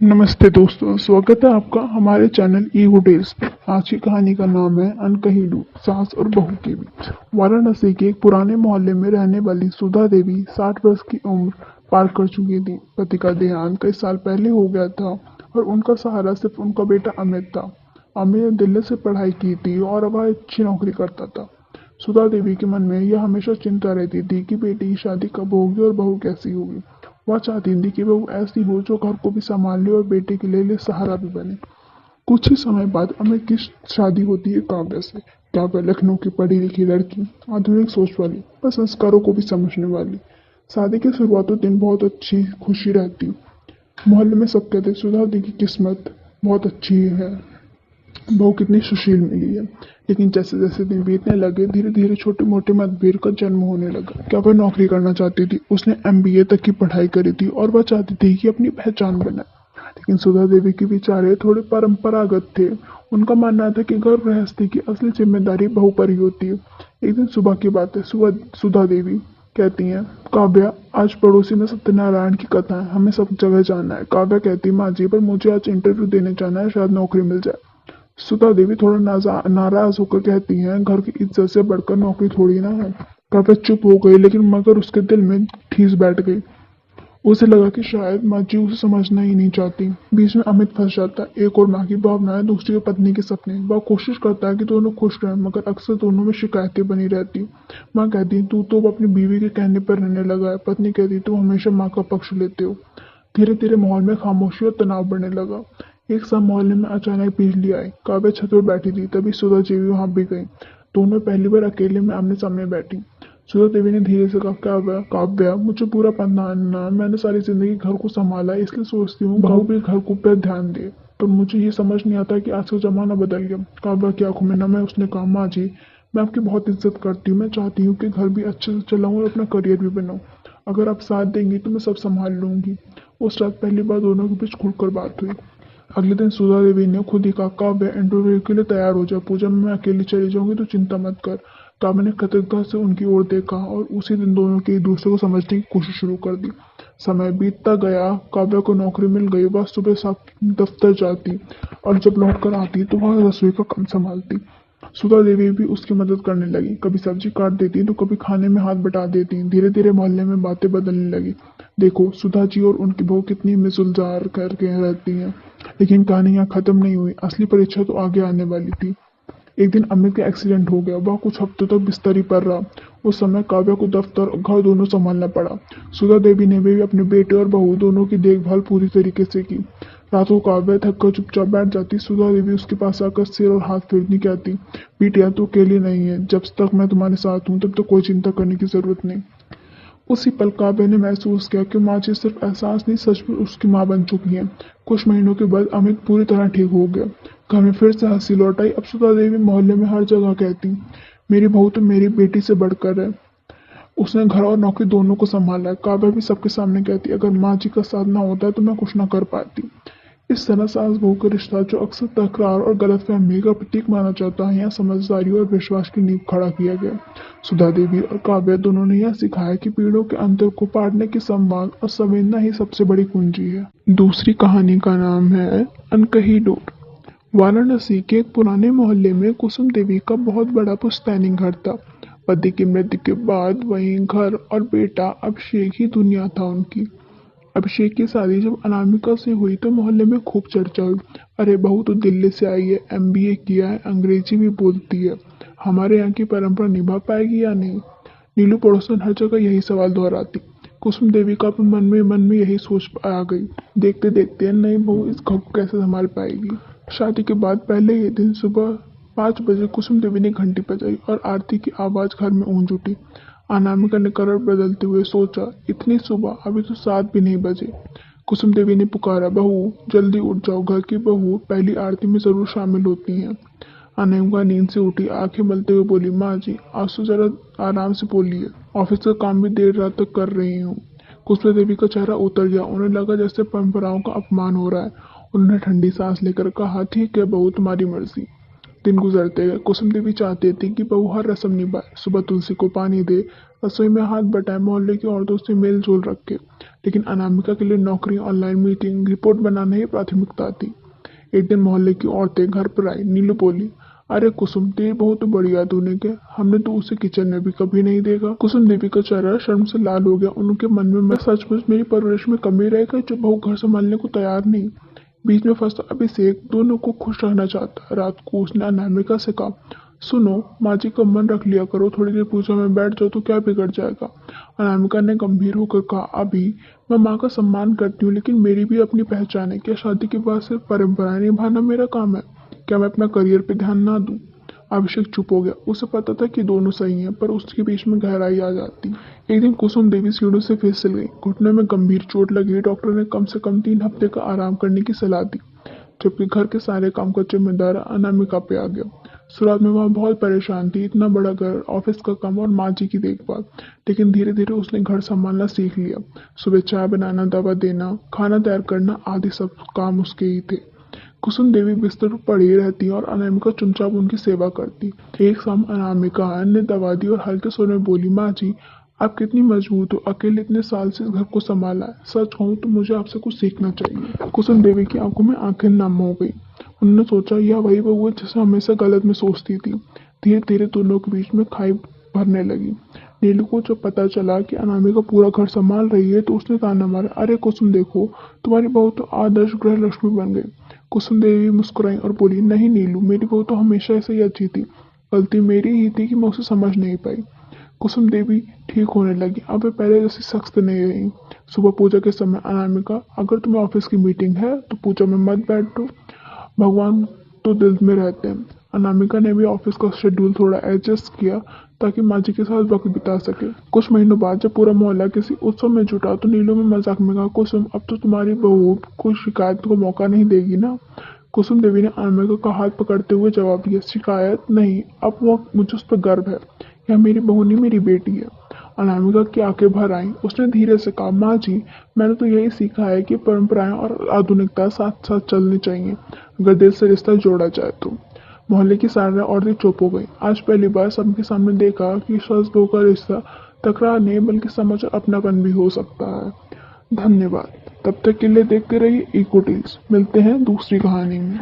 नमस्ते दोस्तों, स्वागत है आपका हमारे चैनल ईगो टेल्स पे। आज की कहानी का नाम है अनकही डूब, सास और बहू के बीच। वाराणसी के एक पुराने मोहल्ले में रहने वाली सुधा देवी 60 वर्ष की उम्र पार कर चुकी थी। पति का देहांत कई साल पहले हो गया था और उनका सहारा सिर्फ उनका बेटा अमित था। अमित ने दिल्ली से पढ़ाई की थी और अब वह अच्छी नौकरी करता था। सुधा देवी के मन में यह हमेशा चिंता रहती थी कि बेटी की शादी कब होगी और बहू कैसी होगी। वह चाहती थी कि बहू ऐसी हो जो घर को भी संभाल ले और बेटे के लिए सहारा भी बने। कुछ ही समय बाद अमित की शादी होती है काव्या से। काव्या लखनऊ की पढ़ी लिखी लड़की, आधुनिक सोच वाली, पर संस्कारों को भी समझने वाली। शादी के शुरुआती दिन बहुत अच्छी खुशी रहती। मोहल्ले में सब कहते सुधा दी की किस्मत बहुत अच्छी है, बहू कितनी सुशील मिली है। लेकिन जैसे जैसे दिन बीतने लगे धीरे धीरे छोटे मोटे मतभेद का जन्म होने लगा। क्या वह नौकरी करना चाहती थी? उसने एमबीए तक की पढ़ाई करी थी और वह चाहती थी कि अपनी पहचान बनाए। लेकिन सुधा देवी के विचार थोड़े परंपरागत थे। उनका मानना था कि घर गृहस्थी की असली जिम्मेदारी बहू पर ही होती है। एक दिन सुबह की बात है। सुधा देवी कहती हैं, काव्या, आज पड़ोसी में सत्यनारायण की कथा है, हमें सब जगह जाना है। काव्या कहती, माँ जी, पर मुझे आज इंटरव्यू देने जाना है, शायद नौकरी मिल जाए। सुधा देवी थोड़ा नाराज होकर कहती हैं, घर की इज्जत से बढ़कर नौकरी थोड़ी ना है। काव्या चुप हो गई, लेकिन मगर उसके दिल में ठेस बैठ गई। उसे लगा कि शायद माँ जी उसे समझना ही नहीं चाहती। बीच में अमित फंस जाता है। एक और माँ की भावनाएं, दूसरी की पत्नी के सपने। वह कोशिश करता है कि दोनों खुश रहें, मगर अक्सर दोनों में शिकायतें बनी रहती। माँ कहती है, तू तो अपनी बीवी के कहने पर रहने लगा है। पत्नी कहती, तू हमेशा माँ का पक्ष लेते हो। धीरे धीरे माहौल में खामोशी और तनाव बढ़ने लगा। एक शाम मोहल्ले में अचानक बिजली आई। काव्या छत पर बैठी थी, तभी सुधा देवी वहां भी गई। दोनों पहली बार अकेले में आमने सामने बैठी। सुधा देवी ने धीरे से कहा, काव्या, काव्या, मुझे पूरा पता है ना, मैंने सारी जिंदगी घर को संभाला है, इसलिए सोचती हूँ बहू भी घर को पर ध्यान दे। पर मुझे ये समझ नहीं आता कि आज का जमाना बदल गया। काव्या की आंखों में नम है। उसने कहा, माँ जी, मैं आपकी बहुत इज्जत करती हूँ। मैं चाहती हूँ कि घर भी अच्छे से चलाऊं और अपना करियर भी बनाऊं। अगर आप साथ देंगी तो मैं सब संभाल लूंगी। उस रात पहली बार दोनों के बीच खुलकर बात हुई। अगले दिन सुधा देवी ने खुद ही कहा, काव्य, इंटरव्यू के लिए तैयार हो जा। पूजा में मैं अकेली चली जाऊंगी तो चिंता मत कर। काव्य ने कृतज्ञता से उनकी ओर देखा और उसी दिन दोनों के एक दूसरे को समझने की कोशिश शुरू कर दी। समय बीतता गया। काव्या को नौकरी मिल गई। वह सुबह सात दफ्तर जाती और जब लौट कर आती तो वह रसोई का काम संभालती। सुधा देवी भी उसकी मदद करने लगी। कभी सब्जी काट देती तो कभी खाने में हाथ बटा देती। धीरे धीरे मोहल्ले में बातें बदलने लगी। देखो, सुधा जी और उनकी बहू कितनी मिलजुल करके रहती हैं। लेकिन कहानी यहाँ खत्म नहीं हुई। असली परीक्षा तो आगे आने वाली थी। एक दिन अमित का एक्सीडेंट हो गया। वह कुछ हफ्तों तक बिस्तर ही पर रहा। उस समय काव्या को दफ्तर और घर दोनों संभालना पड़ा। सुधा देवी ने भी अपने बेटे और बहू दोनों की देखभाल पूरी तरीके से की। रात को काव्या थक कर चुपचाप बैठ जाती। सुधा देवी उसके पास आकर सिर और हाथ फेरनी कहती, बेटिया, तू अकेली नहीं है। जब तक मैं तुम्हारे साथ हूँ तब तक कोई चिंता करने की जरूरत नहीं। उसी पल काव्या ने महसूस किया कि माँ जी सिर्फ एहसास नहीं, सच में उसकी माँ बन चुकी हैं। कुछ महीनों के बाद अमित पूरी तरह ठीक हो गया। घर में फिर से हंसी लौट आई। अब सुधा देवी मोहल्ले में हर जगह कहती, मेरी बहू तो मेरी बेटी से बढ़कर है। उसने घर और नौकरी दोनों को संभाला है। काव्या भी सबके सामने कहती, अगर माँ जी का साथ ना होता तो मैं कुछ ना कर पाती। इस तरह सास बहू का रिश्ता, जो अक्सर तकरार और गलतफहमी का प्रतीक माना जाता है, यहाँ समझदारी और विश्वास की नींव खड़ा किया गया। सुधा देवी और काव्य दोनों ने यह सिखाया कि पीढ़ियों के अंतर को पाटने की संवाद और संवेदना ही सबसे बड़ी कुंजी है। दूसरी कहानी का नाम है अनकही डोर। वाराणसी के एक पुराने मोहल्ले में कुसुम देवी का बहुत बड़ा पुश्तैनी घर था। पति की मृत्यु के बाद वहीं घर और बेटा अभिषेक ही दुनिया था उनकी। अभिषेक की शादी जब अनामिका से हुई तो मोहल्ले में खूब चर्चा हुई। अरे, बहू तो दिल्ली से आई है, एमबीए किया है, अंग्रेजी भी बोलती है, हमारे यहाँ की परंपरा निभा पाएगी या नहीं? नीलू पड़ोसन हर जगह यही सवाल दोहराती। कुसुम देवी का अपने मन में यही सोच आ गई। देखते देखते नई बहू इस घर को कैसे संभाल पाएगी। शादी के बाद पहले ही दिन सुबह 5 बजे कुसुम देवी ने घंटी बजाई और आरती की आवाज घर में गूंज उठी। अनामिका ने करवट बदलते हुए सोचा, इतनी सुबह, अभी तो 7 भी नहीं बजे। कुसुम देवी ने पुकारा, बहू, जल्दी उठ जाओ, घर की बहू पहली आरती में जरूर शामिल होती हैं। अनामिका नींद से उठी, आंखें मलते हुए बोली, माँ जी, आज तो जरा आराम से बोलिए, ऑफिस का काम भी देर रात तक कर रही हूँ। कुसुम देवी का चेहरा उतर गया। उन्हें लगा जैसे परंपराओं का अपमान हो रहा है। उन्होंने ठंडी सांस लेकर कहा, ठीक है बहू, तुम्हारी मर्जी। दिन गुजरते गए। कुसुम देवी चाहती थी कि बहू हर रस्म निभाए, सुबह तुलसी को पानी दे, रसोई में हाथ बटाए, मोहल्ले की औरतों से मेल जोल रखे। लेकिन अनामिका के लिए नौकरी, ऑनलाइन मीटिंग, रिपोर्ट बनाना ही प्राथमिकता थी। एक दिन मोहल्ले की औरतें घर पर आई। नीलू बोली, अरे कुसुम, तेरी बहू तो बड़ी आधुनिक है, हमने तो उसे किचन में भी कभी नहीं देखा। कुसुम देवी का चेहरा शर्म से लाल हो गया। उनके मन में मैं सचमुच मेरी परवरिश में कमी रह गई जो बहू घर संभालने को तैयार नहीं। बीच में फंसा अभिषेक दोनों को खुश रहना चाहता। रात को उसने अनामिका से कहा, सुनो, माँ जी का मन रख लिया करो, थोड़ी देर पूजा में बैठ जाओ तो क्या बिगड़ जाएगा। अनामिका ने गंभीर होकर कहा, अभी मैं माँ का सम्मान करती हूँ, लेकिन मेरी भी अपनी पहचान है। क्या शादी के बाद सिर्फ परंपराएं निभाना मेरा काम है? क्या मैं अपना करियर पे ध्यान ना दूं? अभिषेक चुप हो गया। उसे पता था कि दोनों सही हैं, पर उसके बीच में गहराई आ जाती। एक दिन कुसुम देवी सीढ़ियों से फिसल गई। घुटने में गंभीर चोट लगी। डॉक्टर ने कम से कम 3 हफ्ते का आराम करने की सलाह दी, जबकि घर के सारे काम का जिम्मेदार अनामिका पे आ गया। शुरुआत में वह बहुत परेशान थी। इतना बड़ा घर, ऑफिस का काम और माँ जी की देखभाल। लेकिन धीरे धीरे उसने घर संभालना सीख लिया। सुबह चाय बनाना, दवा देना, खाना तैयार करना आदि सब काम उसके ही थे। कुसुम देवी बिस्तर पर पड़ी रहती और अनामिका चुपचाप उनकी सेवा करती। एक शाम अनामिका ने दवा दी और हल्के स्वर में बोली, माँ जी, आप कितनी मजबूत हो, अकेले इतने साल से इस घर को संभाला है। सच कहूँ तो मुझे आपसे कुछ सीखना चाहिए। कुसुम देवी की आंखों में आंखें नम हो गई। उन्होंने सोचा, यह वही बहू है जिसे हमेशा गलत में सोचती थी। धीरे धीरे दोनों के बीच में खाई भरने लगी। नीलू को जब पता चला कि अनामिका पूरा घर संभाल रही है तो उसने ताना मारा, अरे कुसुम, देखो, तुम्हारी बहू तो आदर्श गृह लक्ष्मी बन गई। कुसुम देवी मुस्कुराई और बोली, नहीं नीलू, मेरी बहू तो हमेशा ऐसे ही अच्छी थी। गलती मेरी ही थी कि मैं उसे समझ नहीं पाई। कुसुम देवी ठीक होने लगी। अब वे पहले जैसी सख्त नहीं रही। सुबह पूजा के समय, अनामिका, अगर तुम्हें ऑफिस की मीटिंग है तो पूजा में मत बैठो, भगवान तो दिल में रहते हैं। अनामिका ने भी ऑफिस का शेड्यूल थोड़ा एडजस्ट किया ताकि माँ जी के साथ वक्त बिता सके। कुछ महीनों बाद जब पूरा मोहल्ला किसी उत्सव में जुटा तो नीलू में मजाक में कहा, कुसुम, अब तो तुम्हारी बहू कोई शिकायत को मौका नहीं देगी ना। कुसुम देवी ने अनामिका का हाथ पकड़ते हुए जवाब दिया, शिकायत नहीं, अब वो मुझे उस पर गर्व है। यह मेरी बहू नहीं, मेरी बेटी है। अनामिका की आंखें भर आईं। उसने धीरे से कहा, माँ जी, मैंने तो यही सीखा है कि परंपराएं और आधुनिकता साथ साथ चलनी चाहिए अगर दिल से रिश्ता जोड़ा जाए तो। मोहल्ले की सारी औरतें चुप हो गईं। आज पहली बार सबके सामने देखा कि सास बहू का रिश्ता तकरार नहीं बल्कि समझ और अपनापन भी हो सकता है। धन्यवाद। तब तक के लिए देखते रहिए इको टेल्स। मिलते हैं दूसरी कहानी में।